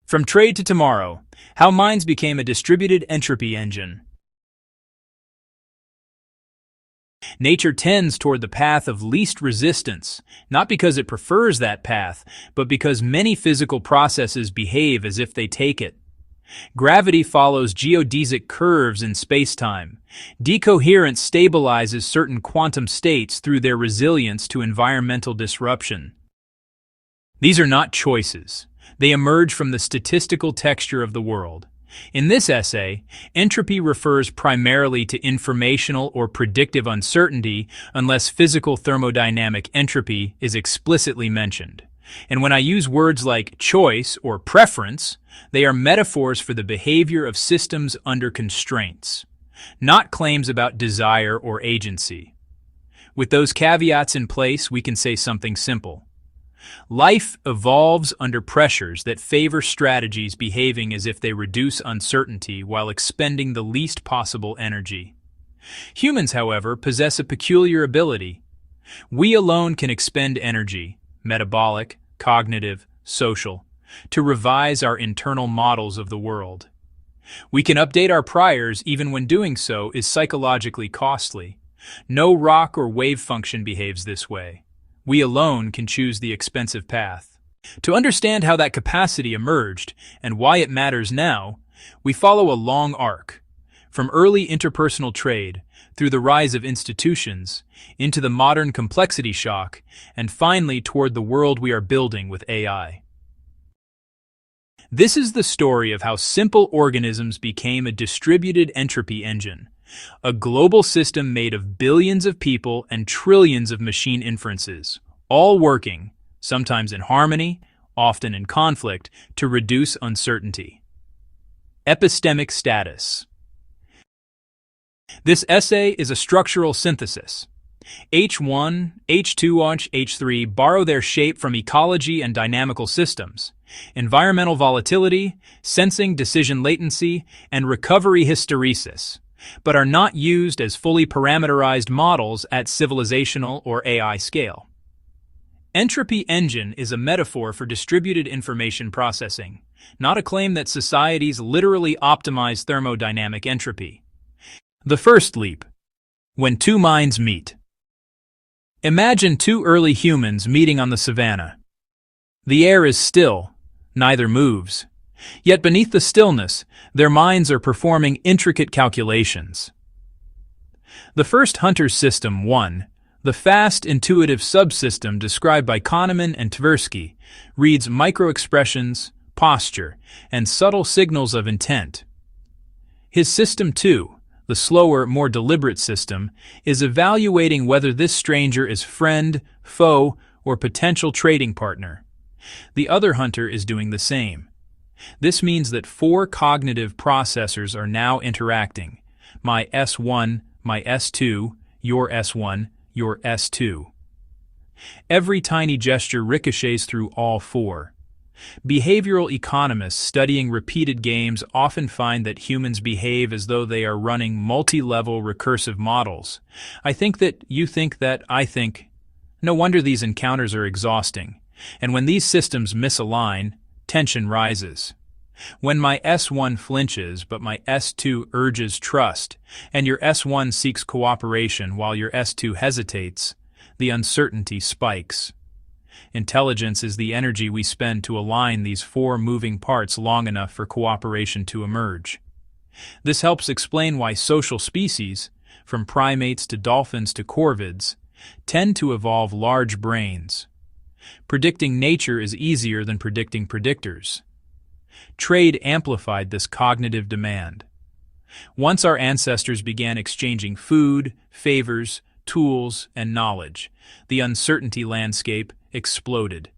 From Trade to Tomorrow: How Minds Became a Distributed Entropy Engine. Nature tends toward the path of least resistance, not because it prefers that path, but because many physical processes behave as if they take it. Gravity follows geodesic curves in spacetime. Decoherence stabilizes certain quantum states through their resilience to environmental disruption. These are not choices. They emerge from the statistical texture of the world. In this essay, entropy refers primarily to informational or predictive uncertainty unless physical thermodynamic entropy is explicitly mentioned. And when I use words like choice or preference, they are metaphors for the behavior of systems under constraints, not claims about desire or agency. With those caveats in place, we can say something simple. Life evolves under pressures that favor strategies behaving as if they reduce uncertainty while expending the least possible energy. Humans, however, possess a peculiar ability. We alone can expend energy, metabolic, cognitive, social, to revise our internal models of the world. We can update our priors even when doing so is psychologically costly. No rock or wave function behaves this way. We alone can choose the expensive path. To understand how that capacity emerged and why it matters now, we follow a long arc, from early interpersonal trade, through the rise of institutions, into the modern complexity shock, and finally toward the world we are building with AI. This is the story of how simple organisms became a distributed entropy engine, a global system made of billions of people and trillions of machine inferences, all working, sometimes in harmony, often in conflict, to reduce uncertainty. Epistemic status. This essay is a structural synthesis. H1, H2, H3 borrow their shape from ecology and dynamical systems, environmental volatility, sensing decision latency, and recovery hysteresis, but are not used as fully parameterized models at civilizational or AI scale. Entropy engine is a metaphor for distributed information processing, not a claim that societies literally optimize thermodynamic entropy. The first leap. When two minds meet. Imagine two early humans meeting on the savannah. The air is still, neither moves. Yet beneath the stillness, their minds are performing intricate calculations. The first hunter's system, 1, the fast, intuitive subsystem described by Kahneman and Tversky, reads microexpressions, posture, and subtle signals of intent. His system 2, the slower, more deliberate system, is evaluating whether this stranger is friend, foe, or potential trading partner. The other hunter is doing the same. This means that 4 cognitive processors are now interacting. My S1, my S2, your S1, your S2. Every tiny gesture ricochets through all 4. Behavioral economists studying repeated games often find that humans behave as though they are running multi-level recursive models. I think that, you think that, I think. No wonder these encounters are exhausting. And when these systems misalign, tension rises. When my S1 flinches but my S2 urges trust, and your S1 seeks cooperation while your S2 hesitates, the uncertainty spikes. Intelligence is the energy we spend to align these 4 moving parts long enough for cooperation to emerge. This helps explain why social species, from primates to dolphins to corvids, tend to evolve large brains. Predicting nature is easier than predicting predictors. Trade amplified this cognitive demand. Once our ancestors began exchanging food, favors, tools, and knowledge, the uncertainty landscape exploded.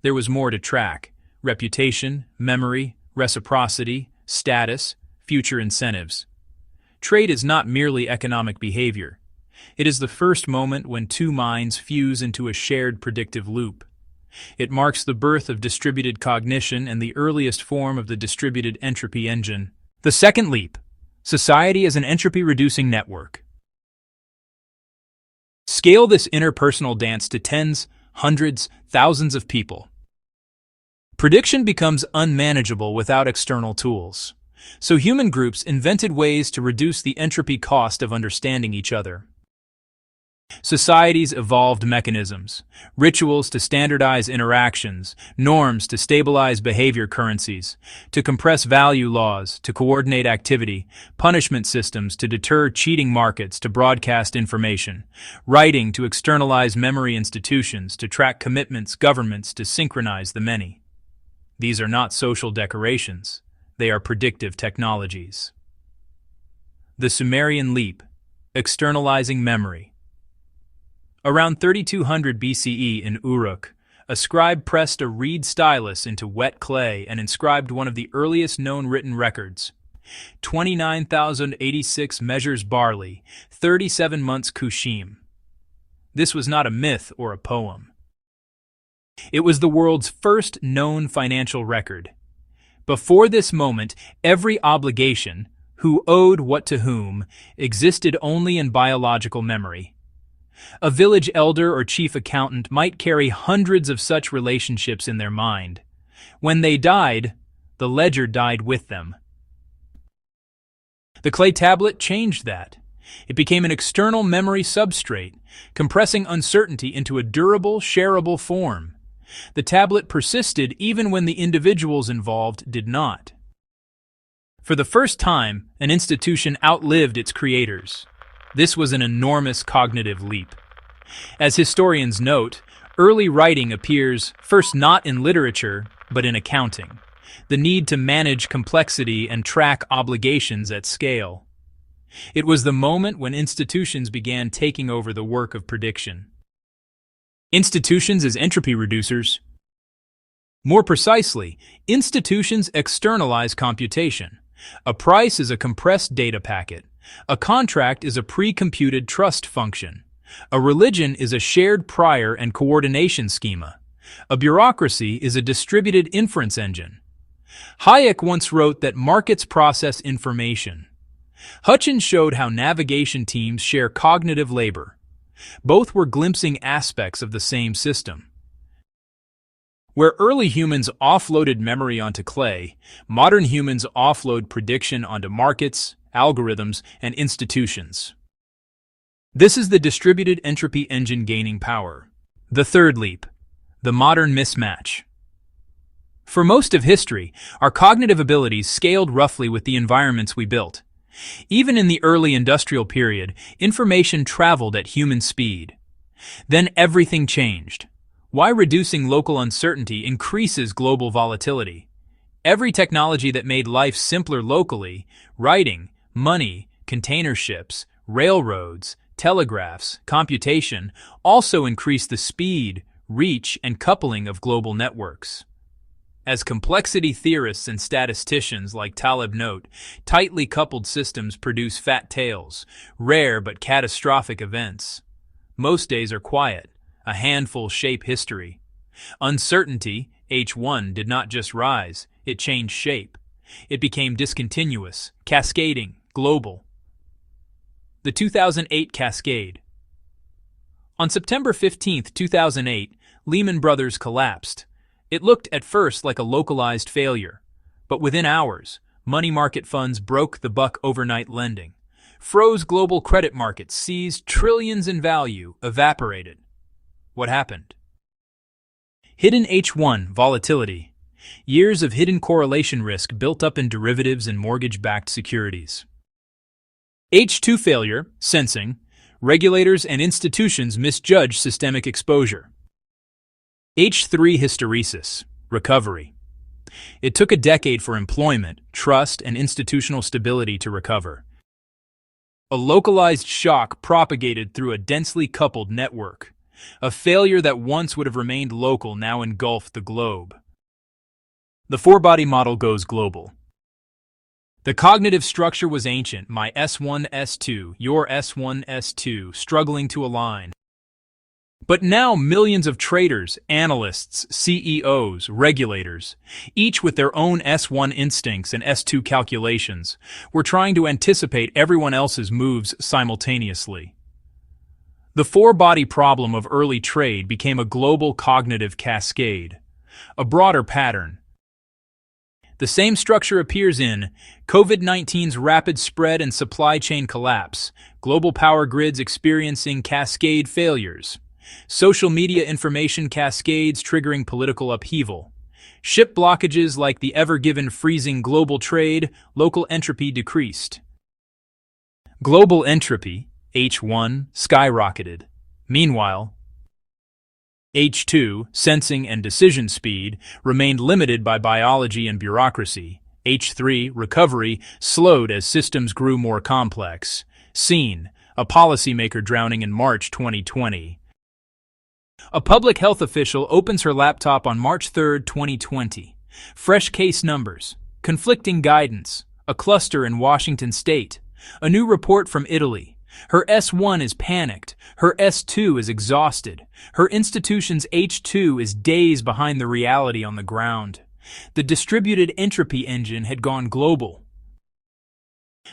There was more to track: reputation, memory, reciprocity, status, future incentives. Trade is not merely economic behavior. It is the first moment when 2 minds fuse into a shared predictive loop. It marks the birth of distributed cognition and the earliest form of the distributed entropy engine. The second leap. Society as an entropy-reducing network. Scale this interpersonal dance to tens, hundreds, thousands of people. Prediction becomes unmanageable without external tools. So human groups invented ways to reduce the entropy cost of understanding each other. Societies evolved mechanisms, rituals to standardize interactions, norms to stabilize behavior currencies, to compress value laws, to coordinate activity, punishment systems to deter cheating markets, to broadcast information, writing to externalize memory, institutions to track commitments, governments to synchronize the many. These are not social decorations, they are predictive technologies. The Sumerian leap, externalizing memory. Around 3200 BCE in Uruk, a scribe pressed a reed stylus into wet clay and inscribed one of the earliest known written records. 29,086 measures barley, 37 months kushim. This was not a myth or a poem. It was the world's first known financial record. Before this moment, every obligation, who owed what to whom, existed only in biological memory. A village elder or chief accountant might carry hundreds of such relationships in their mind. When they died, the ledger died with them. The clay tablet changed that. It became an external memory substrate, compressing uncertainty into a durable, shareable form. The tablet persisted even when the individuals involved did not. For the first time, an institution outlived its creators. This was an enormous cognitive leap. As historians note, early writing appears first not in literature, but in accounting. The need to manage complexity and track obligations at scale. It was the moment when institutions began taking over the work of prediction. Institutions as entropy reducers. More precisely, institutions externalize computation. A price is a compressed data packet. A contract is a pre-computed trust function. A religion is a shared prior and coordination schema. A bureaucracy is a distributed inference engine. Hayek once wrote that markets process information. Hutchins showed how navigation teams share cognitive labor. Both were glimpsing aspects of the same system. Where early humans offloaded memory onto clay, modern humans offload prediction onto markets, algorithms, and institutions. This is the distributed entropy engine gaining power. The third leap, the modern mismatch. For most of history, our cognitive abilities scaled roughly with the environments we built. Even in the early industrial period, information traveled at human speed. Then everything changed. Why reducing local uncertainty increases global volatility? Every technology that made life simpler locally, writing, money, container ships, railroads, telegraphs, computation, also increased the speed, reach, and coupling of global networks. As complexity theorists and statisticians like Taleb note, tightly coupled systems produce fat tails, rare but catastrophic events. Most days are quiet. A handful shape history. Uncertainty, H1, did not just rise, it changed shape. It became discontinuous, cascading, global. The 2008 Cascade. On September 15, 2008, Lehman Brothers collapsed. It looked at first like a localized failure, but within hours, money market funds broke the buck overnight lending, froze global credit markets, seized trillions in value, evaporated. What happened? Hidden H1 volatility. Years of hidden correlation risk built up in derivatives and mortgage-backed securities. H2 failure, sensing. Regulators and institutions misjudge systemic exposure. H3 hysteresis, recovery. It took a decade for employment, trust, and institutional stability to recover. A localized shock propagated through a densely coupled network. A failure that once would have remained local now engulfed the globe. The four-body model goes global. The cognitive structure was ancient, my S1, S2, your S1, S2, struggling to align. But now millions of traders, analysts, CEOs, regulators, each with their own S1 instincts and S2 calculations, were trying to anticipate everyone else's moves simultaneously. The four-body problem of early trade became a global cognitive cascade. A broader pattern. The same structure appears in COVID-19's rapid spread and supply chain collapse, global power grids experiencing cascade failures, social media information cascades triggering political upheaval, ship blockages like the Ever Given freezing global trade, local entropy decreased. Global entropy, H1, skyrocketed. Meanwhile, H2, sensing and decision speed, remained limited by biology and bureaucracy. H3, recovery, slowed as systems grew more complex. Scene, a policymaker drowning in March 2020. A public health official opens her laptop on March 3, 2020. Fresh case numbers, conflicting guidance, a cluster in Washington state, a new report from Italy. Her S1 is panicked, her S2 is exhausted, her institution's H2 is days behind the reality on the ground. The distributed entropy engine had gone global.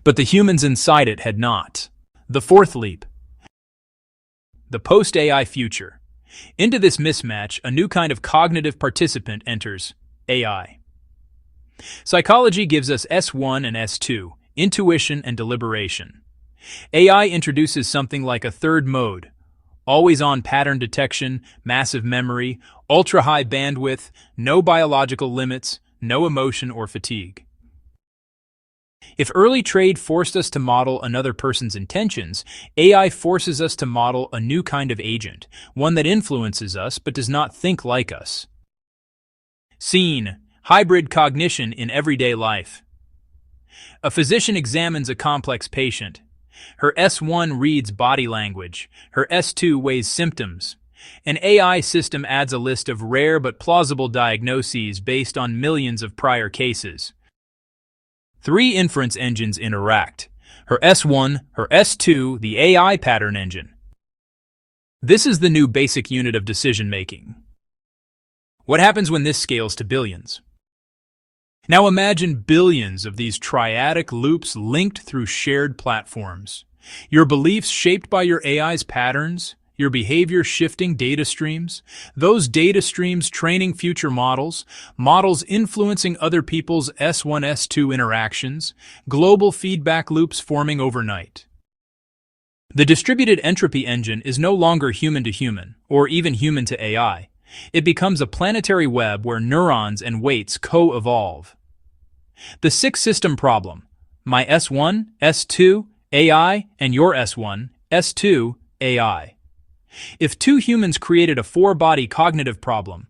But the humans inside it had not. The fourth leap. The post-AI future. Into this mismatch, a new kind of cognitive participant enters, AI. Psychology gives us S1 and S2, intuition and deliberation. AI introduces something like a third mode, always-on pattern detection, massive memory, ultra-high bandwidth, no biological limits, no emotion or fatigue. If early trade forced us to model another person's intentions, AI forces us to model a new kind of agent, one that influences us but does not think like us. Scene: hybrid cognition in everyday life. A physician examines a complex patient. Her S1 reads body language, her S2 weighs symptoms. An AI system adds a list of rare but plausible diagnoses based on millions of prior cases. Three inference engines interact: her S1, her S2, the AI pattern engine. This is the new basic unit of decision-making. What happens when this scales to billions? Now imagine billions of these triadic loops linked through shared platforms. Your beliefs shaped by your AI's patterns, your behavior shifting data streams, those data streams training future models, models influencing other people's S1, S2 interactions, global feedback loops forming overnight. The distributed entropy engine is no longer human to human, or even human to AI. It becomes a planetary web where neurons and weights co-evolve. The six-system problem: my S1, S2, AI, and your S1, S2, AI. If two humans created a four-body cognitive problem,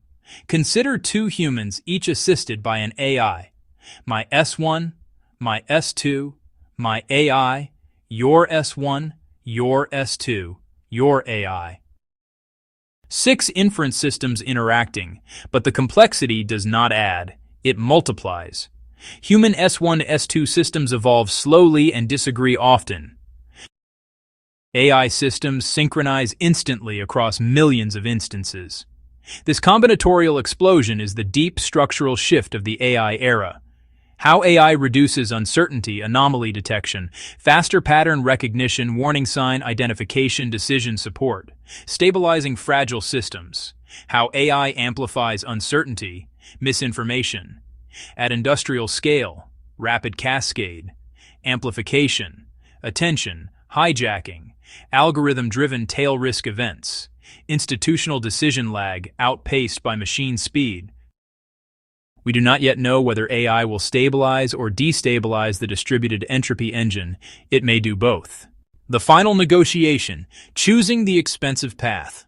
consider two humans each assisted by an AI. My S1, my S2, my AI, your S1, your S2, your AI. Six inference systems interacting, but the complexity does not add, it multiplies. Human S1 S2 systems evolve slowly and disagree often. AI systems synchronize instantly across millions of instances. This combinatorial explosion is the deep structural shift of the AI era. How AI reduces uncertainty, anomaly detection, faster pattern recognition, warning sign identification, decision support, stabilizing fragile systems. How AI amplifies uncertainty, misinformation. At industrial scale, rapid cascade, amplification, attention, hijacking, algorithm-driven tail risk events, institutional decision lag outpaced by machine speed. We do not yet know whether AI will stabilize or destabilize the distributed entropy engine. It may do both. The final negotiation: choosing the expensive path.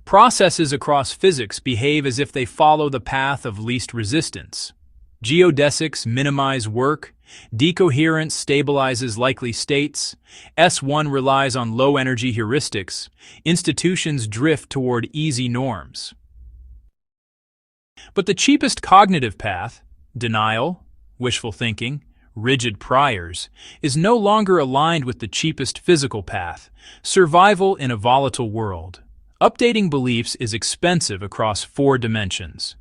Processes across physics behave as if they follow the path of least resistance. Geodesics minimize work, decoherence stabilizes likely states, S1 relies on low-energy heuristics, institutions drift toward easy norms. But the cheapest cognitive path, denial, wishful thinking, rigid priors, is no longer aligned with the cheapest physical path, survival in a volatile world. Updating beliefs is expensive across 4 dimensions.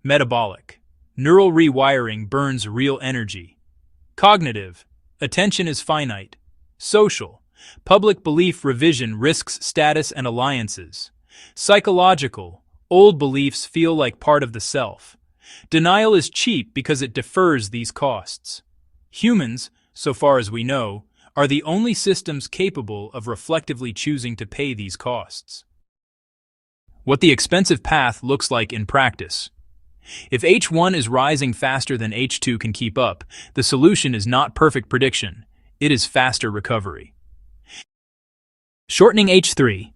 Metabolic. Neural rewiring burns real energy. Cognitive. Attention is finite. Social. Public belief revision risks status and alliances. Psychological, old beliefs feel like part of the self. Denial is cheap because it defers these costs. Humans, so far as we know, are the only systems capable of reflectively choosing to pay these costs. What the expensive path looks like in practice. If H1 is rising faster than H2 can keep up, the solution is not perfect prediction, it is faster recovery. Shortening H3.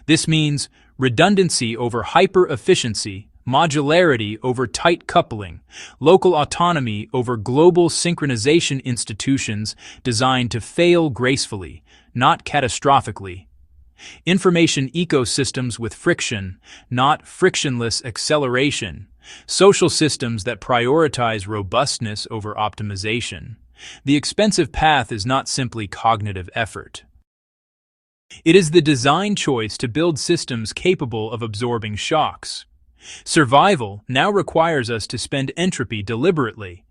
This means redundancy over hyper-efficiency, modularity over tight coupling, local autonomy over global synchronization institutions designed to fail gracefully, not catastrophically. Information ecosystems with friction, not frictionless acceleration. Social systems that prioritize robustness over optimization. The expensive path is not simply cognitive effort. It is the design choice to build systems capable of absorbing shocks. Survival now requires us to spend entropy deliberately,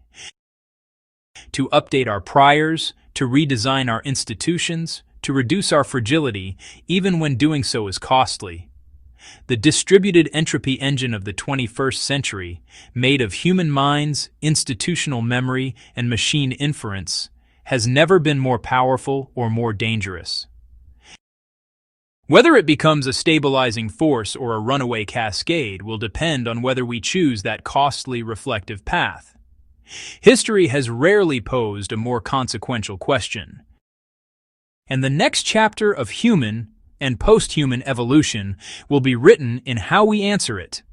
to update our priors, to redesign our institutions, to reduce our fragility, even when doing so is costly. The distributed entropy engine of the 21st century, made of human minds, institutional memory, and machine inference, has never been more powerful or more dangerous. Whether it becomes a stabilizing force or a runaway cascade will depend on whether we choose that costly reflective path. History has rarely posed a more consequential question. And the next chapter of human and post-human evolution will be written in how we answer it.